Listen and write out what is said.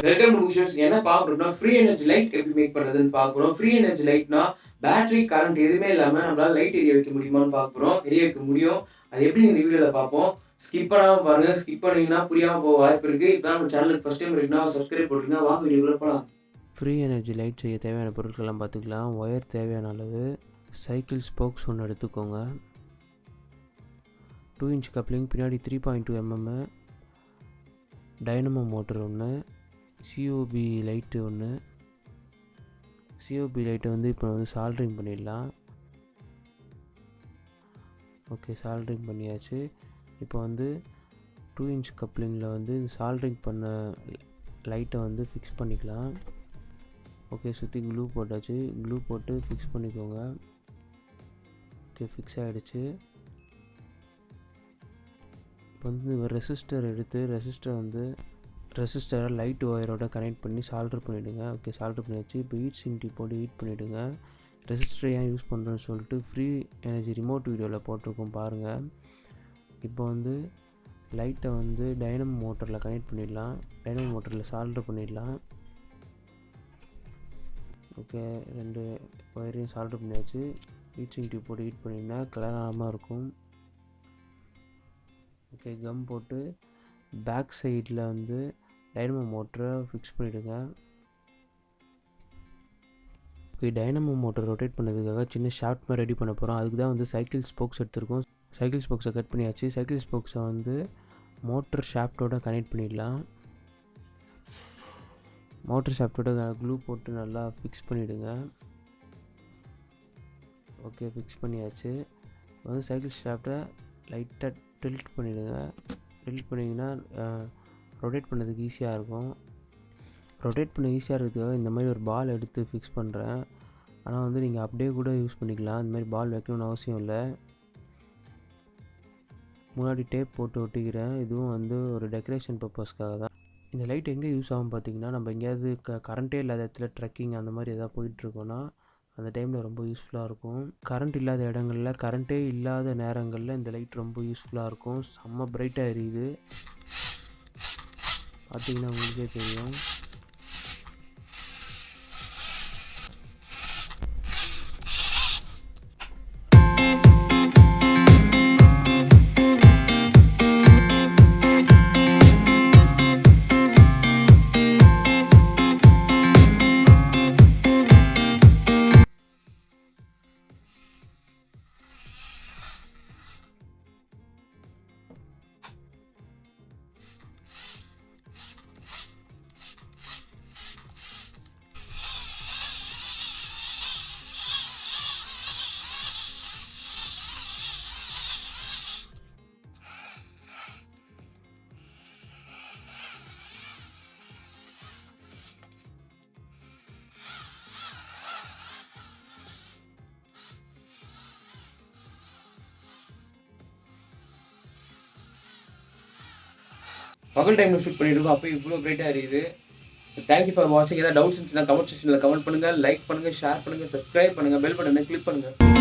Welcome to wishes. என்ன பார்க்குறோம்னா free energy light எப்படி make பண்ணுறதுன்னு பார்க்குறோம். ஃப்ரீ எனர்ஜி லைட்னா பேட்டரி கரண்ட் எதுவுமே இல்லாமல் நம்மளால் லைட் எரிய வைக்க முடியுமான்னு பார்க்குறோம். எரிய வைக்க முடியும். அது எப்படி இந்த வீடியோவில் பார்ப்போம். ஸ்கிப் பண்ணாமல் பாருங்கள். ஸ்கிப் பண்ணிங்கன்னா புரியாமல் போக வாய்ப்பு இருக்குது. இப்போ நம்ம சேனலுக்கு ஃபஸ்ட் டைம் இருக்குன்னா சப்ஸ்கிரைப் போட்டுருங்க. வாங்க வீடியோக்குள்ள போகலாம். ஃப்ரீ எனர்ஜி லைட் செய்ய தேவையான பொருட்கள்லாம் பார்த்துக்கலாம். ஒயர் தேவையான அளவு, சைக்கிள் ஸ்போக்ஸ் ஒன்று எடுத்துக்கோங்க, 2 இன்ச் கப்ளிங், பின்னாடி 3.2 mm, டைனமோ மோட்டர் ஒன்று, சிஓபி லைட்டு ஒன்று. சிஓபி லைட்டை இப்போ சால்ட்ரிங் பண்ணிடலாம். ஓகே, சால்ட்ரிங் பண்ணியாச்சு. இப்போ 2 இன்ச் கப்ளிங்கில் சால்ட்ரிங் பண்ண லைட்டை ஃபிக்ஸ் பண்ணிக்கலாம். ஓகே, சுற்றி க்ளூ போட்டாச்சு. க்ளூ போட்டு ஃபிக்ஸ் பண்ணிக்கோங்க. ஓகே, ஃபிக்ஸ் ஆகிடுச்சு. இப்போ ரெசிஸ்டர் எடுத்து ரெசிஸ்டரை லைட் ஒயரோட கனெக்ட் பண்ணி சால்டர் பண்ணிவிடுங்க. ஓகே, சால்டர் பண்ணியாச்சு. இப்போ ஹீட் சிங்க் டிப் போட்டு ஹீட் பண்ணிவிடுங்க. ரெசிஸ்டர் ஏன் யூஸ் பண்ணுறேன்னு சொல்லிட்டு ஃப்ரீ எனர்ஜி ரிமோட் வீடியோவில் போட்டிருக்கோம் பாருங்கள். இப்போ லைட்டை டைனமோ மோட்டரில் கனெக்ட் பண்ணிடலாம். டைனமோ மோட்டரில் சால்டர் பண்ணிடலாம். ஓகே, 2 ஒயரையும் சால்டர் பண்ணியாச்சு. ஹீட் சிங்க் டிப் போட்டு ஹீட் பண்ணிங்கன்னா கலராமல் இருக்கும். ஓகே, கம் போட்டு பேக் சைடில் டைனமோ மோட்டரை ஃபிக்ஸ் பண்ணிவிடுங்க. ஓகே, டைனமோ மோட்டர் ரொட்டேட் பண்ணதுக்காக சின்ன ஷாஃப்ட் மாதிரி ரெடி பண்ண போகிறோம். அதுக்கு தான் சைக்கிள் ஸ்போக்ஸ் எடுத்துருக்கோம். சைக்கிள் ஸ்போக்ஸை கட் பண்ணியாச்சு. சைக்கிள் ஸ்போக்ஸை மோட்டர் ஷாஃப்டோட கனெக்ட் பண்ணிடலாம். மோட்டர் ஷாஃப்டோட க்ளூ போட்டு நல்லா ஃபிக்ஸ் பண்ணிவிடுங்க. ஓகே, ஃபிக்ஸ் பண்ணியாச்சு. சைக்கிள் ஷாஃப்டை லைட்டாக டில்ட் பண்ணிவிடுங்க. டில்ட் பண்ணிங்கன்னா ரொட்டேட் பண்ணதுக்கு ஈஸியாக இருக்கும். ரொட்டேட் பண்ண ஈஸியாக இருக்கிறதுக்காக இந்த மாதிரி ஒரு பால் எடுத்து ஃபிக்ஸ் பண்ணுறேன். ஆனால் நீங்கள் அப்படியே கூட யூஸ் பண்ணிக்கலாம். இந்த மாதிரி பால் வைக்கணும்னு அவசியம் இல்லை. முன்னாடி டேப் போட்டு ஒட்டிக்கிறேன். இதுவும் ஒரு டெக்கரேஷன் பர்பஸ்க்காக தான். இந்த லைட் எங்கே யூஸ் ஆகும் பார்த்திங்கன்னா, நம்ம எங்கேயாவது கரண்ட்டே இல்லாத இடத்துல ட்ரெக்கிங் அந்த மாதிரி எதாவது போயிட்டுருக்கோன்னா அந்த டைமில் ரொம்ப யூஸ்ஃபுல்லாக இருக்கும். கரண்ட் இல்லாத இடங்களில், கரண்ட்டே இல்லாத நேரங்களில் இந்த லைட் ரொம்ப யூஸ்ஃபுல்லாக இருக்கும். செம்ம பிரைட்டாக எரியுது, பார்த்திங்கன்னா உங்களுக்கே தெரியும். பகல் டைமில் ஷூட் பண்ணிட்டு இருக்கோம். அப்போ இவ்வளோ பிரைட்டாக இருக்குது. தேங்க்யூ ஃபார் வாட்சிங். ஏதாவது டவுட்ஸ் இருந்துச்சுன்னா கமெண்ட் செக்ஷனில் கமெண்ட் பண்ணுங்கள், லைக் பண்ணுங்கள், ஷேர் பண்ணுங்கள், சப்ஸ்கிரைப் பண்ணுங்கள், பெல் பட்டனை கிளிக் பண்ணுங்கள்.